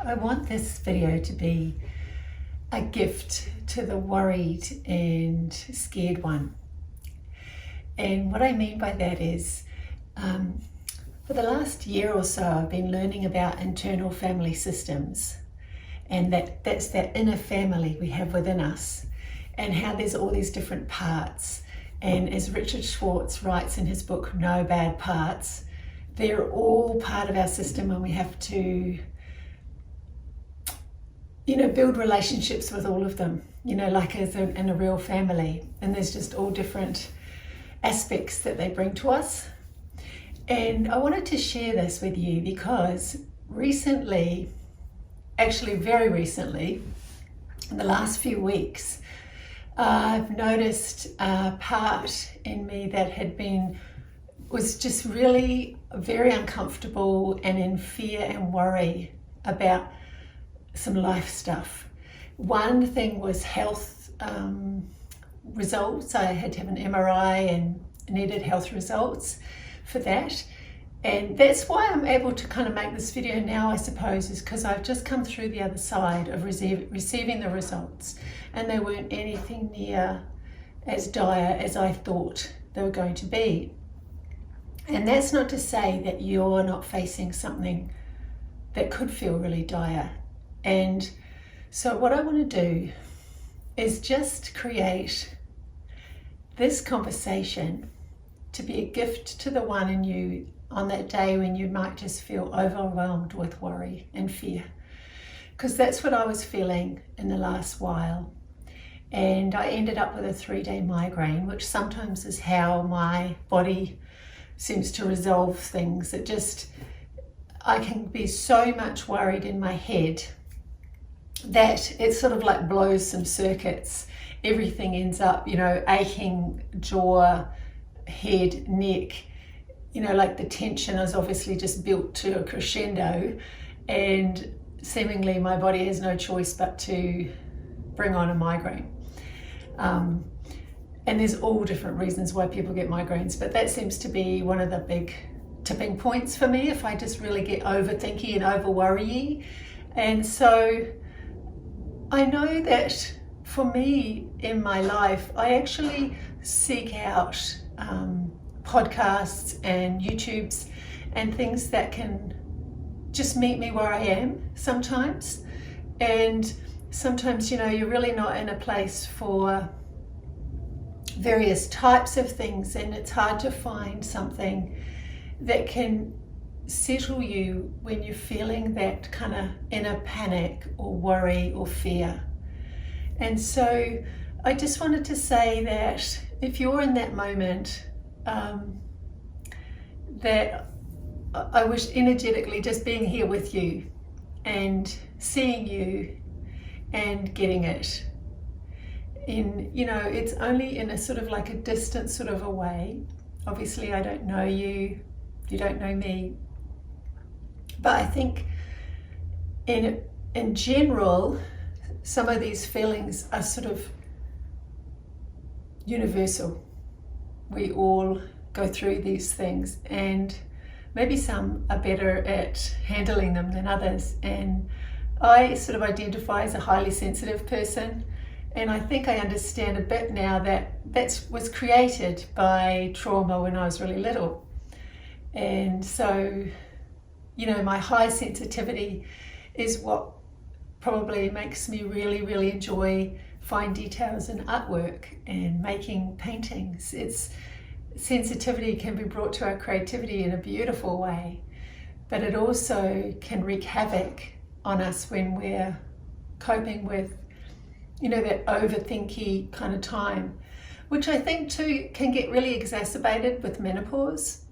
I want this video to be a gift to the worried and scared one. And what I mean by that is, for the last year or so, I've been learning about internal family systems, and that's that inner family we have within us, and how there's all these different parts. And as Richard Schwartz writes in his book, No Bad Parts, they're all part of our system, and we have to, build relationships with all of them, like in a real family. And there's just all different aspects that they bring to us. And I wanted to share this with you because recently, actually very recently, in the last few weeks, I've noticed a part in me that was just really very uncomfortable and in fear and worry about some life stuff. One thing was health results. I had to have an MRI and needed health results for that. And that's why I'm able to kind of make this video now, I suppose, is because I've just come through the other side of receiving the results, and they weren't anything near as dire as I thought they were going to be. And that's not to say that you're not facing something that could feel really dire. And so what I want to do is just create this conversation to be a gift to the one in you on that day when you might just feel overwhelmed with worry and fear. Because that's what I was feeling in the last while. And I ended up with a 3-day migraine, which sometimes is how my body seems to resolve things. I can be so much worried in my head that it sort of like blows some circuits. Everything ends up, aching jaw, head, neck, like the tension is obviously just built to a crescendo, and seemingly my body has no choice but to bring on a migraine. And there's all different reasons why people get migraines, but that seems to be one of the big tipping points for me if I just really get overthinky and over worrying. And so I know that for me in my life, I actually seek out podcasts and YouTubes and things that can just meet me where I am sometimes. And sometimes, you're really not in a place for various types of things, and it's hard to find something that can settle you when you're feeling that kind of inner panic or worry or fear. And so I just wanted to say that if you're in that moment, that I wish energetically just being here with you and seeing you and getting it. It's only in a sort of like a distant sort of a way. Obviously I don't know you, you don't know me, but I think in general, some of these feelings are sort of universal. We all go through these things, and maybe some are better at handling them than others. And I sort of identify as a highly sensitive person, and I think I understand a bit now that was created by trauma when I was really little. And so, my high sensitivity is what probably makes me really, really enjoy fine details in artwork and making paintings. Sensitivity can be brought to our creativity in a beautiful way, but it also can wreak havoc on us when we're coping with, that overthinky kind of time, which I think too can get really exacerbated with menopause,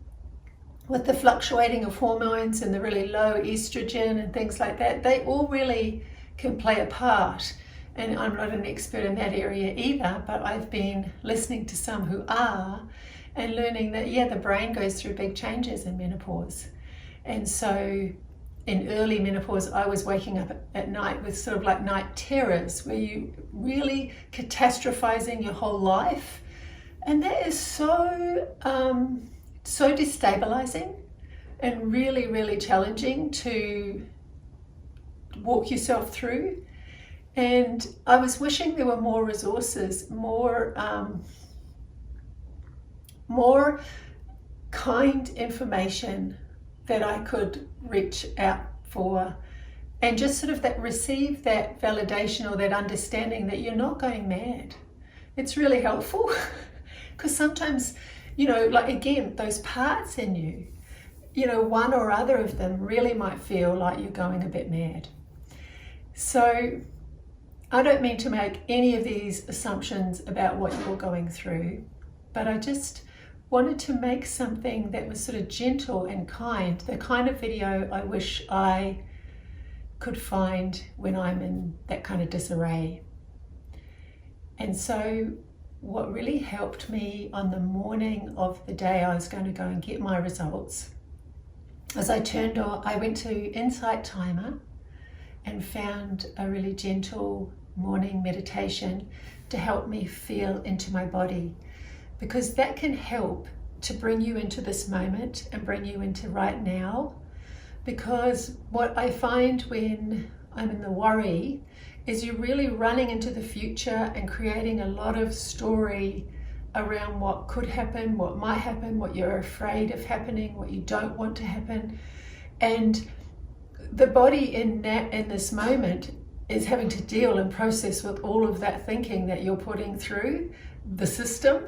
with the fluctuating of hormones and the really low estrogen and things like that. They all really can play a part. And I'm not an expert in that area either, but I've been listening to some who are and learning that, the brain goes through big changes in menopause. And so in early menopause, I was waking up at night with sort of like night terrors, where you really catastrophizing your whole life. And that is so destabilizing and really, really challenging to walk yourself through. And I was wishing there were more resources, more kind information that I could reach out for, and just sort of receive that validation or that understanding that you're not going mad. It's really helpful because sometimes, like again, those parts in you, one or other of them really might feel like you're going a bit mad. So I don't mean to make any of these assumptions about what you're going through, but I just wanted to make something that was sort of gentle and kind, the kind of video I wish I could find when I'm in that kind of disarray. And so what really helped me on the morning of the day I was going to go and get my results, as I went to Insight Timer and found a really gentle morning meditation to help me feel into my body, because that can help to bring you into this moment and bring you into right now. Because what I find when I'm in the worry is you're really running into the future and creating a lot of story around what could happen, what might happen, what you're afraid of happening, what you don't want to happen. And the body in this moment is having to deal and process with all of that thinking that you're putting through the system.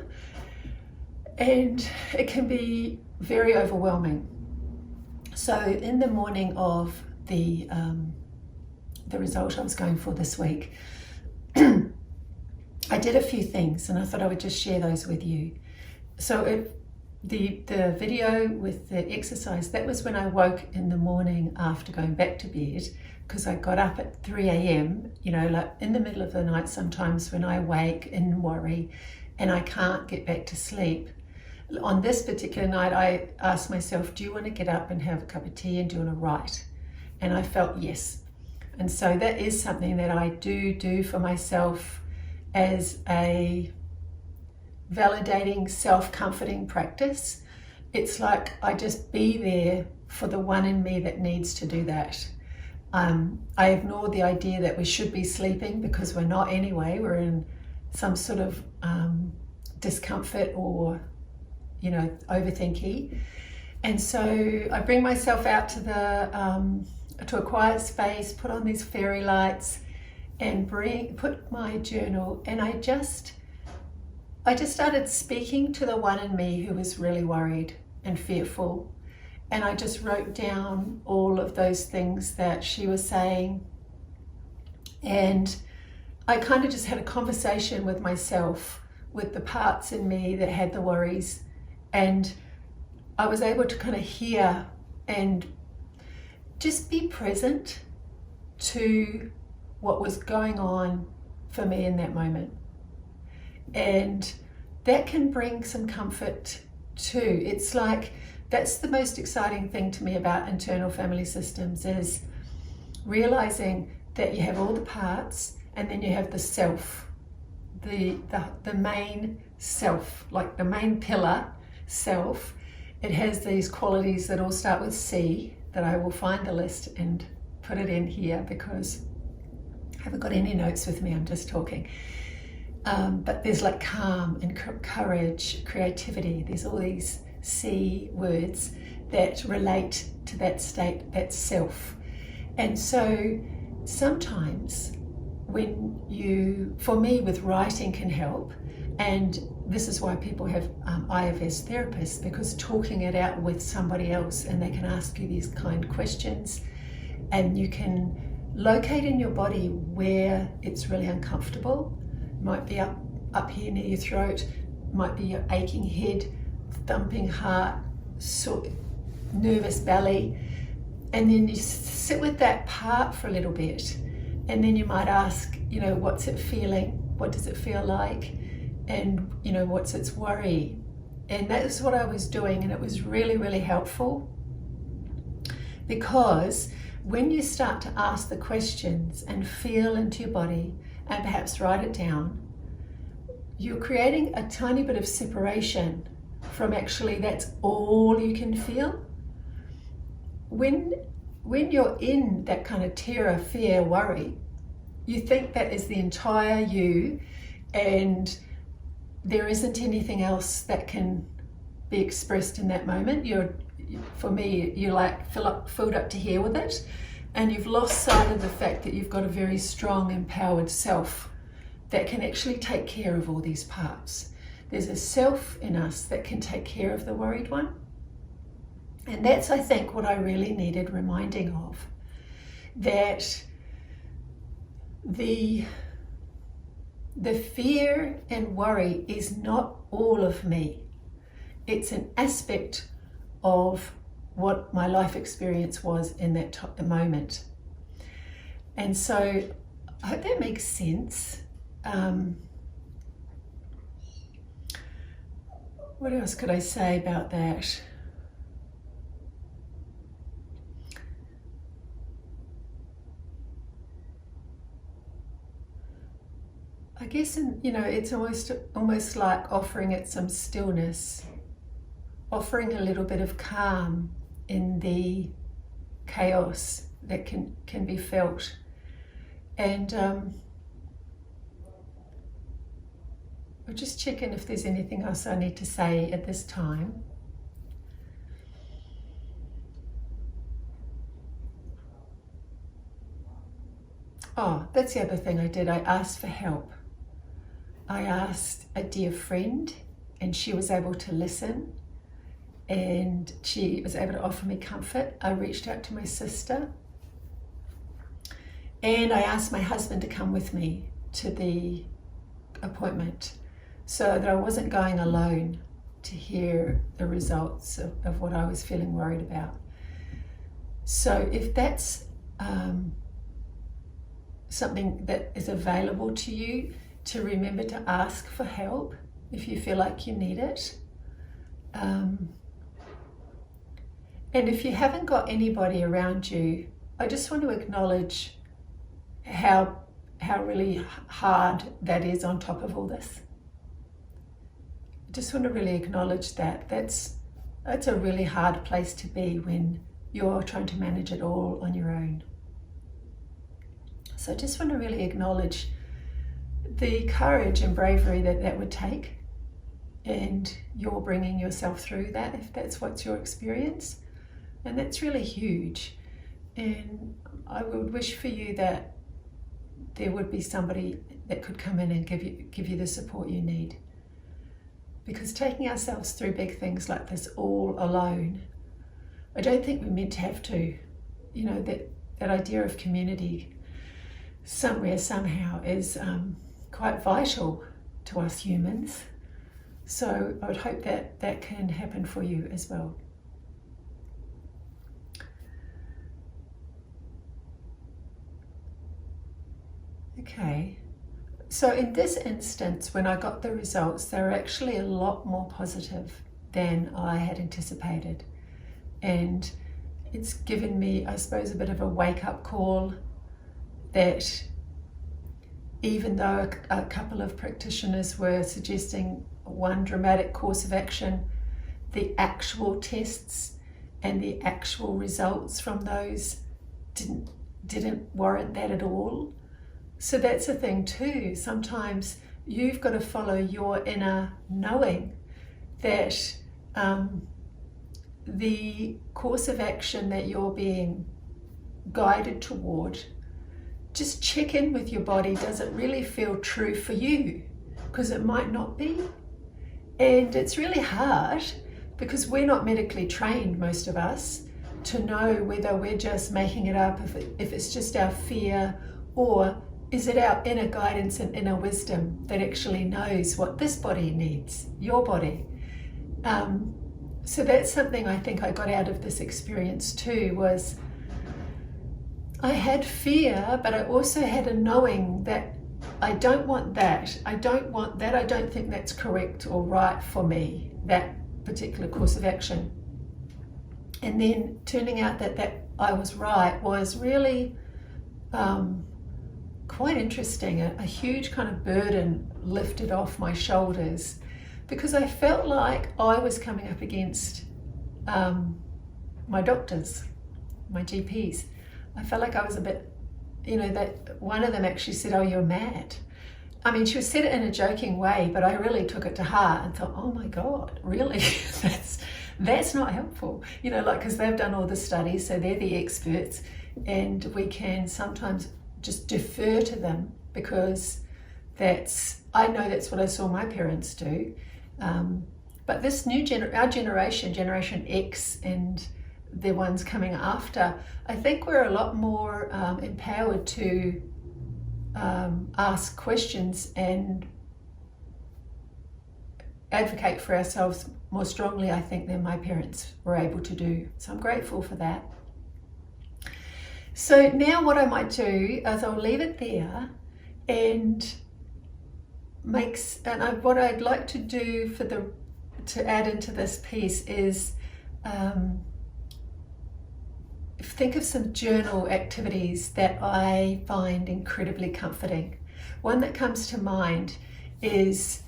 And it can be very overwhelming. So in the morning of the result I was going for this week, I did a few things and I thought I would just share those with you. So the video with the exercise, that was when I woke in the morning after going back to bed, because I got up at 3 a.m, like in the middle of the night sometimes when I wake in worry and I can't get back to sleep. On this particular night, I asked myself, do you want to get up and have a cup of tea and do you want to write? And I felt yes. And so that is something that I do for myself as a validating, self-comforting practice. It's like I just be there for the one in me that needs to do that. I ignore the idea that we should be sleeping, because we're not anyway. We're in some sort of discomfort or overthinking. And so I bring myself out to a quiet space, put on these fairy lights and put my journal, and I just started speaking to the one in me who was really worried and fearful. And I just wrote down all of those things that she was saying. And I kind of just had a conversation with myself, with the parts in me that had the worries. And I was able to kind of hear and just be present to what was going on for me in that moment. And that can bring some comfort too. It's like, that's the most exciting thing to me about internal family systems, is realizing that you have all the parts and then you have the self, the main self, like the main pillar self. It has these qualities that all start with C, that I will find the list and put it in here because I haven't got any notes with me, I'm just talking. But there's like calm and courage, creativity. There's all these C words that relate to that state, that self. And so sometimes for me with writing can help, and this is why people have IFS therapists, because talking it out with somebody else and they can ask you these kind of questions, and you can locate in your body where it's really uncomfortable. It might be up here near your throat, might be your aching head, thumping heart, nervous belly, and then you sit with that part for a little bit, and then you might ask, what's it feeling? What does it feel like? And what's its worry? And that's what I was doing, and it was really, really helpful, because when you start to ask the questions and feel into your body and perhaps write it down, you're creating a tiny bit of separation from actually that's all you can feel. When when you're in that kind of terror, fear, worry, you think that is the entire you, and there isn't anything else that can be expressed in that moment. For me, you're like filled up to here with it, and you've lost sight of the fact that you've got a very strong, empowered self that can actually take care of all these parts. There's a self in us that can take care of the worried one. And that's, I think, what I really needed reminding of. That the fear and worry is not all of me. It's an aspect of what my life experience was in that moment. And so I hope that makes sense. What else could I say about that? I guess, it's almost like offering it some stillness, offering a little bit of calm in the chaos that can be felt. And I'll just check in if there's anything else I need to say at this time. Oh, that's the other thing I did. I asked for help. I asked a dear friend, and she was able to listen, and she was able to offer me comfort. I reached out to my sister, and I asked my husband to come with me to the appointment so that I wasn't going alone to hear the results of what I was feeling worried about. So if that's something that is available to you, to remember to ask for help if you feel like you need it. And if you haven't got anybody around you, I just want to acknowledge how really hard that is on top of all this. I just want to really acknowledge that. That's a really hard place to be when you're trying to manage it all on your own. So I just want to really acknowledge the courage and bravery that would take, and you're bringing yourself through that if that's what's your experience. And that's really huge. And I would wish for you that there would be somebody that could come in and give you the support you need. Because taking ourselves through big things like this all alone, I don't think we're meant to have to. That idea of community somewhere, somehow is quite vital to us humans. So I would hope that can happen for you as well. Okay, so in this instance, when I got the results, they were actually a lot more positive than I had anticipated. And it's given me, I suppose, a bit of a wake-up call that even though a couple of practitioners were suggesting one dramatic course of action, the actual tests and the actual results from those didn't warrant that at all. So that's the thing too. Sometimes you've got to follow your inner knowing that the course of action that you're being guided toward, just check in with your body. Does it really feel true for you? Because it might not be. And it's really hard because we're not medically trained, most of us, to know whether we're just making it up, if it's just our fear, or is it our inner guidance and inner wisdom that actually knows what this body needs, your body. So that's something I think I got out of this experience too, was I had fear, but I also had a knowing that I don't want that. I don't want that. I don't think that's correct or right for me, that particular course of action. And then turning out that I was right was really quite interesting. A huge kind of burden lifted off my shoulders, because I felt like I was coming up against my doctors. my GPs. I felt like I was a bit, that one of them actually said, "Oh, you're mad." I mean, she said it in a joking way, but I really took it to heart and thought, oh my God, really? That's not helpful. Because they've done all the studies, so they're the experts, and we can sometimes just defer to them because I know that's what I saw my parents do. But this new our generation, Generation X, and the ones coming after, I think we're a lot more empowered to ask questions and advocate for ourselves more strongly, I think, than my parents were able to do. So I'm grateful for that. So now what I might do is I'll leave it there, and what I'd like to do to add into this piece is think of some journal activities that I find incredibly comforting. One that comes to mind is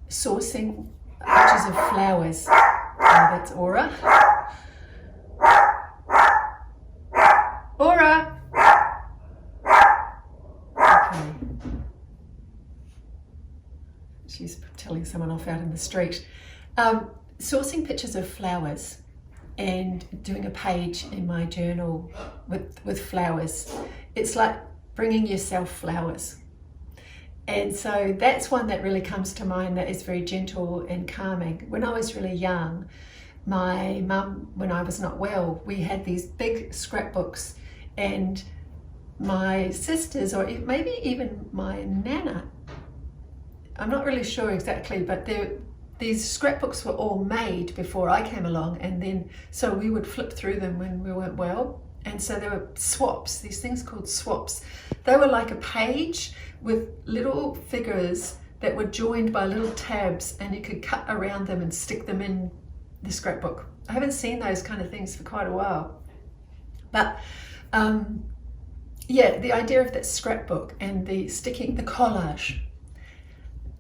sourcing pictures of flowers. That's Aura. Aura! Okay. She's telling someone off out in the street. Sourcing pictures of flowers and doing a page in my journal with flowers. It's like bringing yourself flowers. And so that's one that really comes to mind that is very gentle and calming. When I was really young, my mum, when I was not well, we had these big scrapbooks, and my sisters, or maybe even my nana, I'm not really sure exactly, but these scrapbooks were all made before I came along, and then so we would flip through them when we weren't well. And so there were swaps, these things called swaps. They were like a page with little figures that were joined by little tabs, and you could cut around them and stick them in the scrapbook. I haven't seen those kind of things for quite a while. But yeah, the idea of that scrapbook and the collage,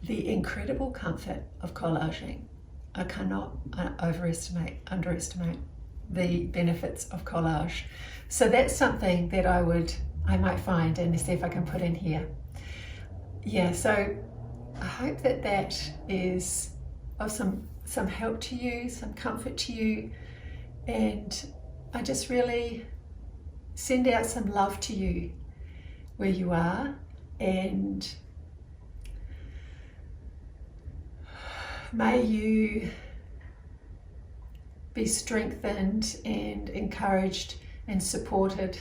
the incredible comfort of collaging. I cannot underestimate the benefits of collage. So that's something that I might find and see if I can put in here. Yeah, so I hope that is of some help to you, some comfort to you, and I just really send out some love to you where you are, and may you be strengthened and encouraged and supported,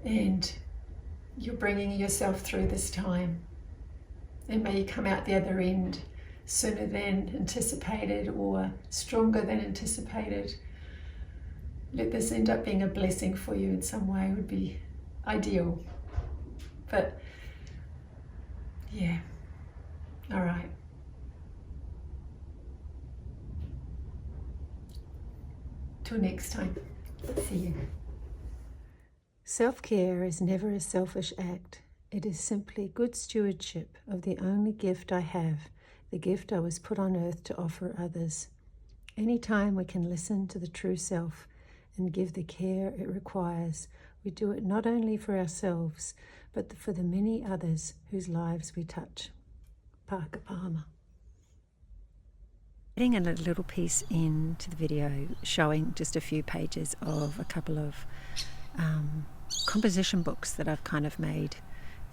and you're bringing yourself through this time, and may you come out the other end sooner than anticipated or stronger than anticipated. Let this end up being a blessing for you in some way would be ideal. But yeah, all right. Till next time, see you. Self-care is never a selfish act. It is simply good stewardship of the only gift I have, the gift I was put on earth to offer others. Any time we can listen to the true self and give the care it requires, we do it not only for ourselves, but for the many others whose lives we touch. Parker Palmer. Adding a little piece into the video showing just a few pages of a couple of composition books that I've kind of made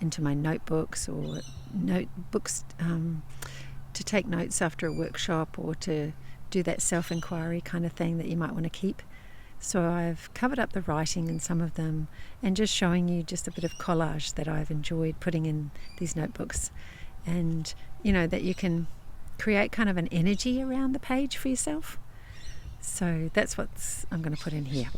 into my notebooks, or notebooks to take notes after a workshop, or to do that self-inquiry kind of thing that you might want to keep. So I've covered up the writing in some of them and just showing you just a bit of collage that I've enjoyed putting in these notebooks, and that you can create kind of an energy around the page for yourself. So that's what I'm going to put in here.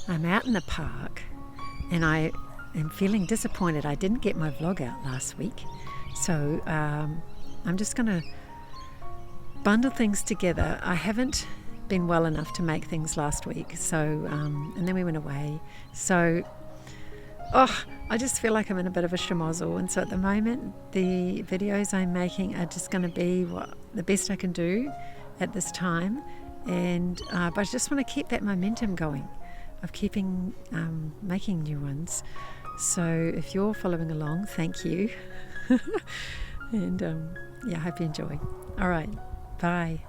I'm out in the park and I am feeling disappointed I didn't get my vlog out last week. So I'm just going to bundle things together. I haven't been well enough to make things last week, so and then we went away. So I just feel like I'm in a bit of a schmozzle, and so at the moment the videos I'm making are just going to be the best I can do at this time, and but I just want to keep that momentum going of keeping making new ones. So if you're following along, thank you. And I hope you enjoy. All right, bye.